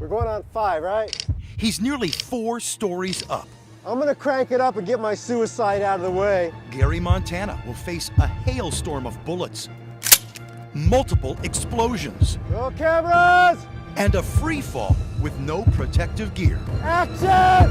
We're going on 5, right? He's nearly 4 stories up. I'm gonna crank it up and get my suicide out of the way. Gary Montana will face a hailstorm of bullets, multiple explosions, Roll cameras! and a free fall with no protective gear. Action!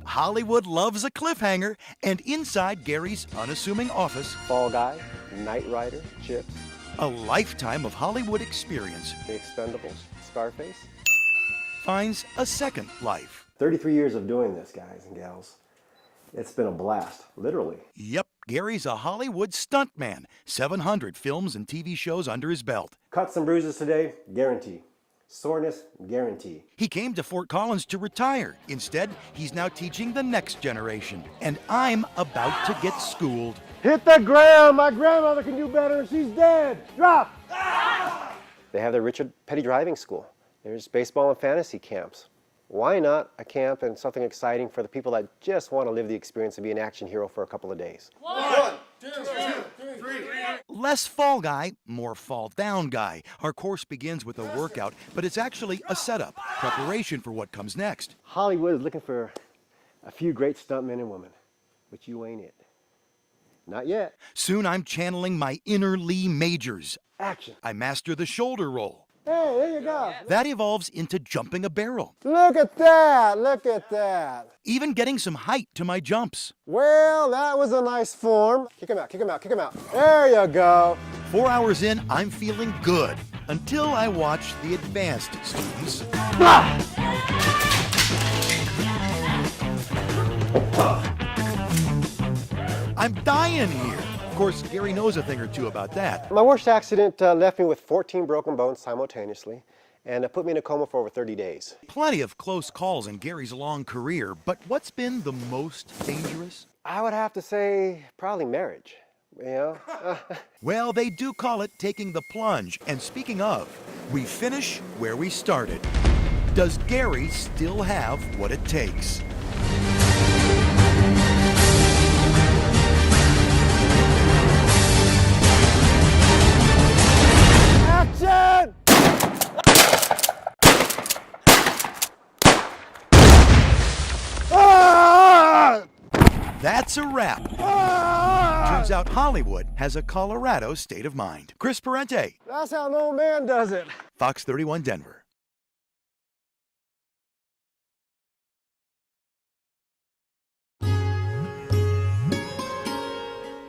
Hollywood loves a cliffhanger, and inside Gary's unassuming office, Fall Guy, Knight Rider, Chips, a lifetime of Hollywood experience The Expendables, Scarface. finds a second life. 33 years of doing this, guys and gals. It's been a blast, literally. Yep, Gary's a Hollywood stuntman, 700 films and TV shows under his belt. Cuts and bruises today, guarantee. Soreness, guarantee. He came to Fort Collins to retire. Instead, he's now teaching the next generation. And I'm about to get schooled. Hit the ground! My grandmother can do better and she's dead! Drop! They have their Richard Petty driving school. There's baseball and fantasy camps. Why not a camp and something exciting for the people that just want to live the experience of being an action hero for a couple of days? 1, 2, 3. Less fall guy, more fall down guy. Our course begins with a workout, but it's actually a setup, preparation for what comes next. Hollywood is looking for a few great stuntmen and women, but you ain't it. Not yet. Soon I'm channeling my inner Lee Majors. Action. I master the shoulder roll. Hey, there you go. That evolves into jumping a barrel, Look at that, look at that. even getting some height to my jumps. Well, that was a nice form. Kick him out, kick him out, kick him out. There you go. 4 hours in, I'm feeling good, until I watch the advanced students. I'm dying here. Of course, Gary knows a thing or two about that. My worst accident left me with 14 broken bones simultaneously, and it put me in a coma for over 30 days. Plenty of close calls in Gary's long career, but what's been the most dangerous? I would have to say probably marriage, you know? Well, they do call it taking the plunge. And speaking of, we finish where we started. Does Gary still have what it takes? Action! That's a wrap. Turns out Hollywood has a Colorado state of mind. Chris Parente, That's how an old man does it. Fox 31 Denver.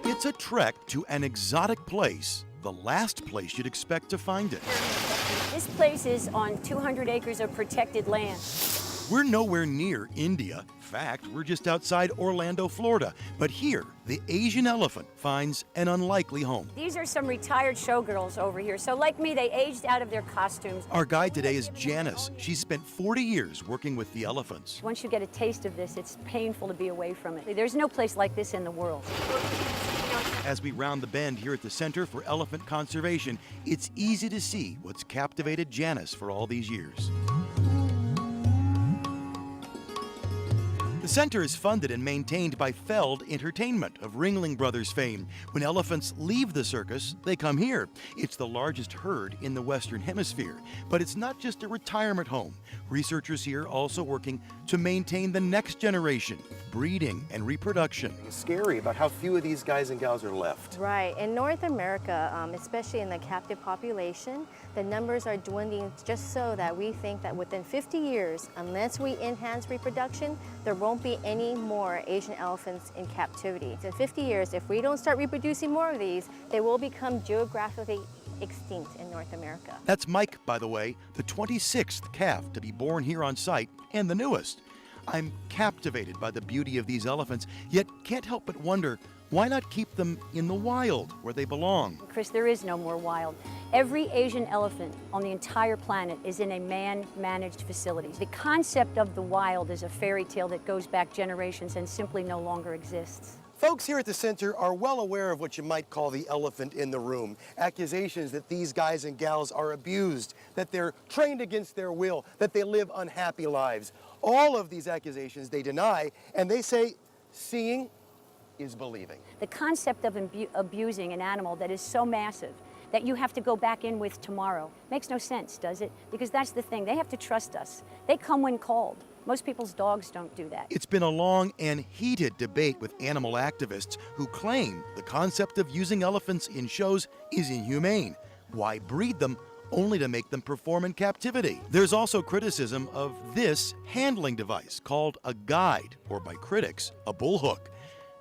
It's a trek to an exotic place, the last place you'd expect to find it. This place is on 200 acres of protected land. We're nowhere near India. In fact, we're just outside Orlando, Florida. But here, the Asian elephant finds an unlikely home. These are some retired showgirls over here. So like me, they aged out of their costumes. Our guide today is Janice. She's spent 40 years working with the elephants. Once you get a taste of this, it's painful to be away from it. There's no place like this in the world. As we round the bend here at the Center for Elephant Conservation, it's easy to see what's captivated Janice for all these years. The center is funded and maintained by Feld Entertainment of Ringling Brothers fame. When elephants leave the circus, they come here. It's the largest herd in the Western Hemisphere. But it's not just a retirement home. Researchers here also working to maintain the next generation, breeding and reproduction. It's scary about how few of these guys and gals are left. Right. In North America, especially in the captive population, the numbers are dwindling just so that we think that within 50 years, unless we enhance reproduction, there won't be any more Asian elephants in captivity. In 50 years, if we don't start reproducing more of these, they will become geographically extinct in North America. That's Mike, by the way, the 26th calf to be born here on site and the newest. I'm captivated by the beauty of these elephants, yet can't help but wonder, why not keep them in the wild where they belong? Chris, there is no more wild. Every Asian elephant on the entire planet is in a man-managed facility. The concept of the wild is a fairy tale that goes back generations and simply no longer exists. Folks here at the center are well aware of what you might call the elephant in the room. Accusations that these guys and gals are abused, that they're trained against their will, that they live unhappy lives. All of these accusations they deny, and they say seeing is believing. The concept of abusing an animal that is so massive that you have to go back in with tomorrow makes no sense, does it? Because that's the thing. They have to trust us. They come when called. Most people's dogs don't do that. It's been a long and heated debate with animal activists who claim the concept of using elephants in shows is inhumane. Why breed them only to make them perform in captivity? There's also criticism of this handling device called a guide, or by critics, a bullhook.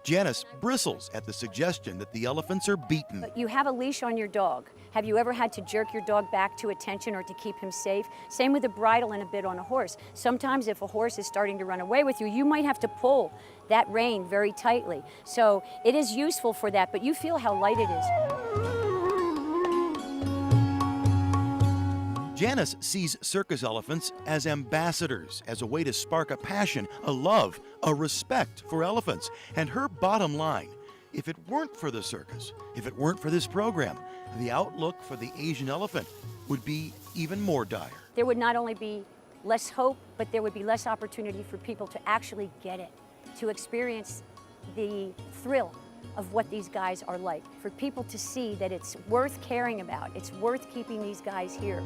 Janice bristles at the suggestion that the elephants are beaten. But you have a leash on your dog. Have you ever had to jerk your dog back to attention or to keep him safe? Same with a bridle and a bit on a horse. Sometimes if a horse is starting to run away with you, you might have to pull that rein very tightly. So it is useful for that, but you feel how light it is. Janice sees circus elephants as ambassadors, as a way to spark a passion, a love, a respect for elephants. And her bottom line, if it weren't for the circus, if it weren't for this program, the outlook for the Asian elephant would be even more dire. There would not only be less hope, but there would be less opportunity for people to actually get it, to experience the thrill of what these guys are like, for people to see that it's worth caring about, it's worth keeping these guys here.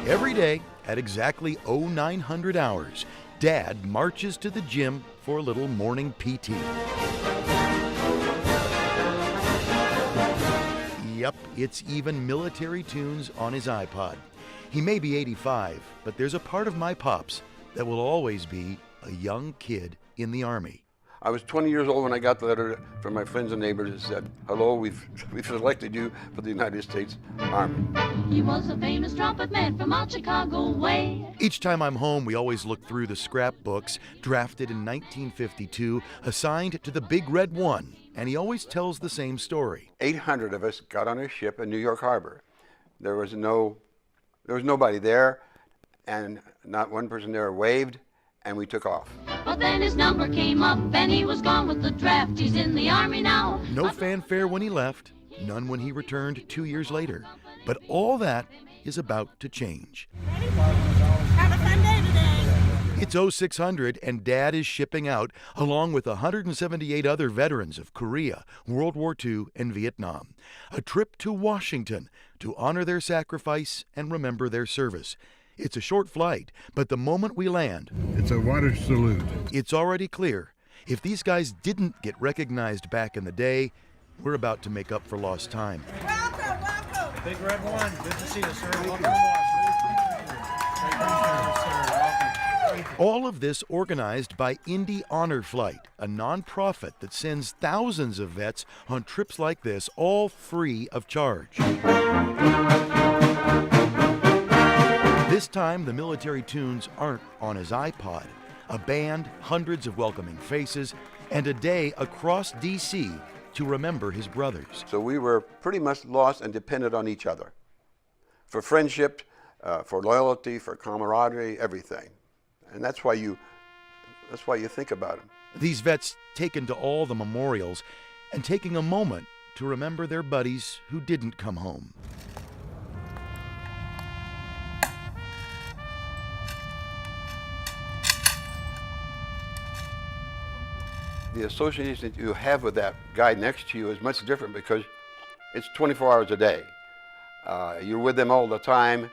Every day at exactly 0900 hours, Dad marches to the gym for a little morning PT. Yep, it's even military tunes on his iPod. He may be 85, but there's a part of my pops that will always be a young kid in the Army. I was 20 years old when I got the letter from my friends and neighbors that said, "Hello, we've selected you for the United States Army." He was a famous trumpet man from out Chicago way. Each time I'm home, we always look through the scrapbooks, drafted in 1952, assigned to the Big Red One, and he always tells the same story. 800 of us got on a ship in New York Harbor. There was nobody there, and not one person there waved, and we took off. But then his number came up and he was gone with the draft. He's in the Army now. No fanfare when he left, none when he returned 2 years later. But all that is about to change. Have a fun day today. It's 0600 and Dad is shipping out along with 178 other veterans of Korea, World War II, and Vietnam. A trip to Washington to honor their sacrifice and remember their service. It's a short flight, but the moment we land, it's a water salute. It's already clear. If these guys didn't get recognized back in the day, we're about to make up for lost time. Welcome, welcome. Big Red One, good to see you, sir. Welcome to Washington. All of this organized by Indy Honor Flight, a nonprofit that sends thousands of vets on trips like this, all free of charge. This time, the military tunes aren't on his iPod. A band, hundreds of welcoming faces, and a day across D.C. to remember his brothers. So we were pretty much lost and dependent on each other for friendship, for loyalty, for camaraderie, everything. And that's why you think about them. These vets taken to all the memorials and taking a moment to remember their buddies who didn't come home. The association that you have with that guy next to you is much different because it's 24 hours a day. You're with them all the time,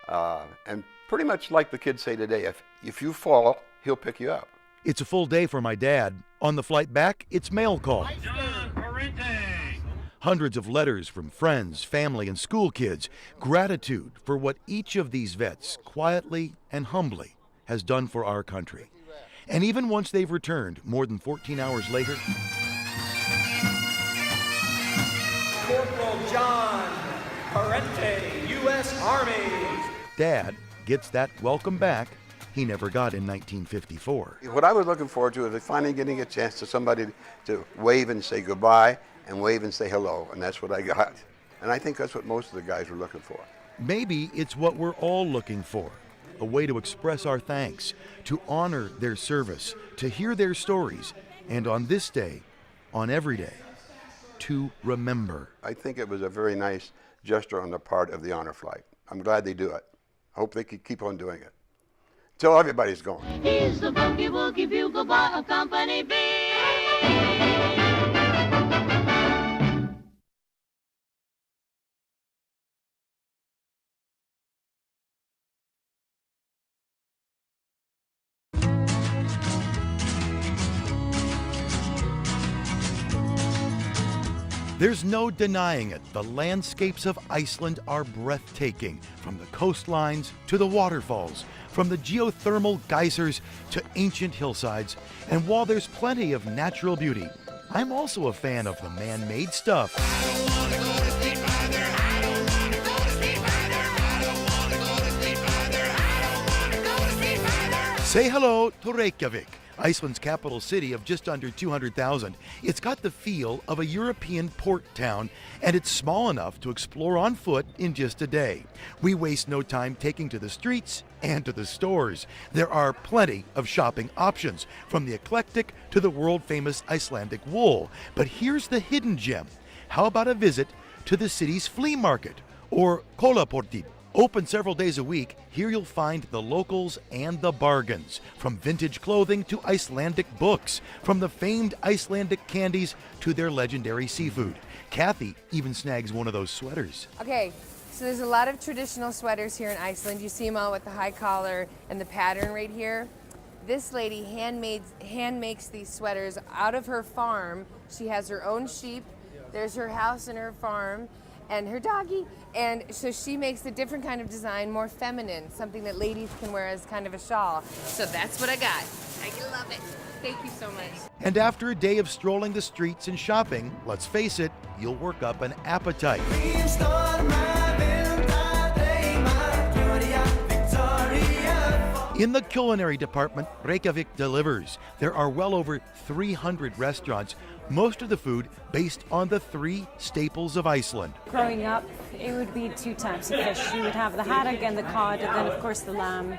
and pretty much like the kids say today, if you fall, he'll pick you up. It's a full day for my dad. On the flight back, it's mail call. John Parente. Hundreds of letters from friends, family, and school kids. Gratitude for what each of these vets quietly and humbly has done for our country. And even once they've returned, more than 14 hours later, Corporal John Parente, U.S. Army. Dad gets that welcome back he never got in 1954. What I was looking forward to is finally getting a chance to somebody to wave and say goodbye and wave and say hello, and that's what I got. And I think that's what most of the guys were looking for. Maybe it's what we're all looking for. A way to express our thanks, to honor their service, to hear their stories, and on this day, on every day, to remember. I think it was a very nice gesture on the part of the honor flight. I'm glad they do it. I hope they could keep on doing it until everybody's gone. He's the boogie woogie bugle boy of Company B. There's no denying it. The landscapes of Iceland are breathtaking, from the coastlines to the waterfalls, from the geothermal geysers to ancient hillsides. And while there's plenty of natural beauty, I'm also a fan of the man-made stuff. Say hello to Reykjavik, Iceland's capital city of just under 200,000. It's got the feel of a European port town, and it's small enough to explore on foot in just a day. We waste no time taking to the streets and to the stores. There are plenty of shopping options, from the eclectic to the world-famous Icelandic wool. But here's the hidden gem. How about a visit to the city's flea market, or Kólaportið? Open several days a week, here you'll find the locals and the bargains. From vintage clothing to Icelandic books, from the famed Icelandic candies to their legendary seafood. Kathy even snags one of those sweaters. Okay, so there's a lot of traditional sweaters here in Iceland. You see them all with the high collar and the pattern right here. This lady hand makes these sweaters out of her farm. She has her own sheep. There's her house and her farm and her doggy. And so she makes a different kind of design, more feminine, something that ladies can wear as kind of a shawl. So that's what I got. I love it. Thank you so much. And after a day of strolling the streets and shopping, let's face it, you'll work up an appetite. In the culinary department, Reykjavik delivers. There are well over 300 restaurants, most of the food based on the three staples of Iceland. Growing up, it would be two types of fish. You would have the haddock and the cod, and then of course the lamb.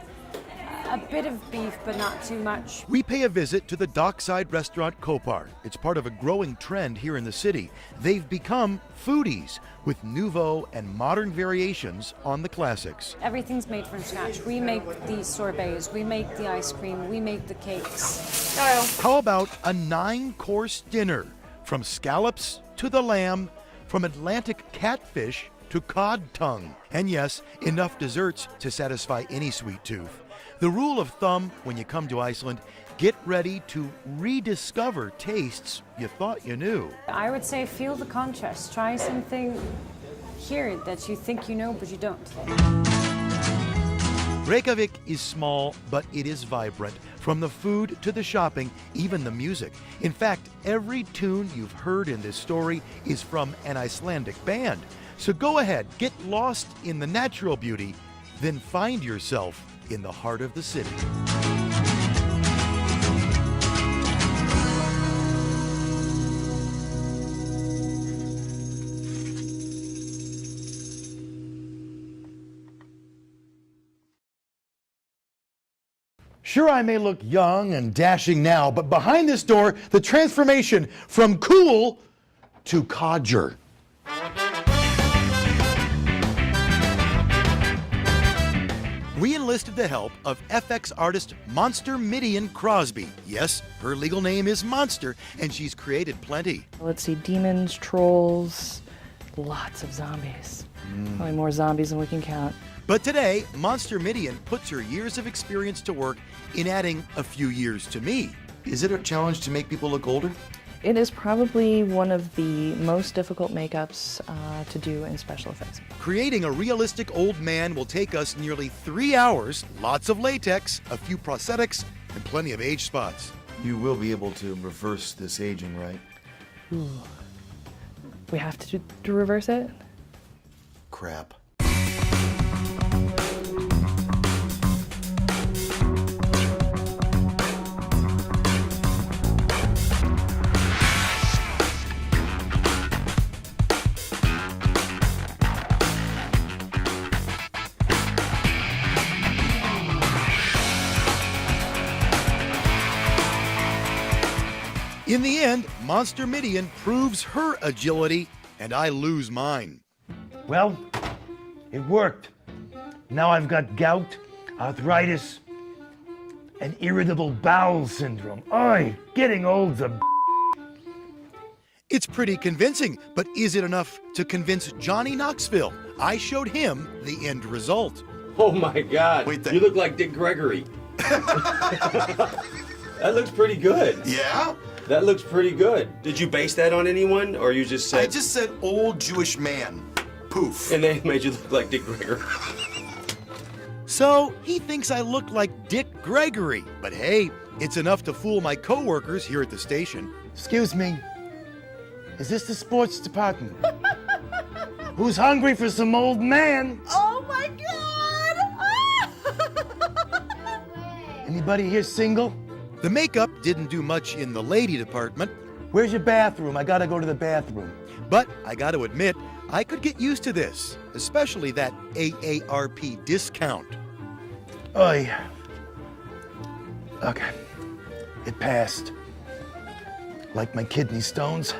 A bit of beef, but not too much. We pay a visit to the dockside restaurant Kopar. It's part of a growing trend here in the city. They've become foodies with nouveau and modern variations on the classics. Everything's made from scratch. We make the sorbets, we make the ice cream, we make the cakes. How about a 9-course dinner? From scallops to the lamb, from Atlantic catfish to cod tongue. And yes, enough desserts to satisfy any sweet tooth. The rule of thumb when you come to Iceland, get ready to rediscover tastes you thought you knew. I would say feel the contrast. Try something here that you think you know, but you don't. Reykjavik is small, but it is vibrant. From the food to the shopping, even the music. In fact, every tune you've heard in this story is from an Icelandic band. So go ahead, get lost in the natural beauty, then find yourself in the heart of the city. Sure, I may look young and dashing now, but behind this door, the transformation from cool to codger. We enlisted the help of FX artist Monster Midian Crosby. Yes, her legal name is Monster, and she's created plenty. Let's see, demons, trolls, lots of zombies. Probably more zombies than we can count. But today, Monster Midian puts her years of experience to work in adding a few years to me. Is it a challenge to make people look older? It is probably one of the most difficult makeups to do in special effects. Creating a realistic old man will take us nearly 3 hours, lots of latex, a few prosthetics, and plenty of age spots. You will be able to reverse this aging, right? Ooh. We have to reverse it? Crap. In the end, Monster Midian proves her agility, and I lose mine. Well, it worked. Now I've got gout, arthritis, and irritable bowel syndrome. Oy, getting old's a It's pretty convincing, but is it enough to convince Johnny Knoxville? I showed him the end result. Oh my God. You look like Dick Gregory. That looks pretty good. Yeah? That looks pretty good. Did you base that on anyone, or you just said... I just said old Jewish man. Poof. And they made you look like Dick Gregory. So he thinks I look like Dick Gregory, but hey, it's enough to fool my coworkers here at the station. Excuse me. Is this the sports department? Who's hungry for some old man? Oh my God! Anybody here single? The makeup didn't do much in the lady department. Where's your bathroom? I gotta go to the bathroom. But I gotta admit, I could get used to this, especially that AARP discount. Oy. Okay. It passed. Like my kidney stones.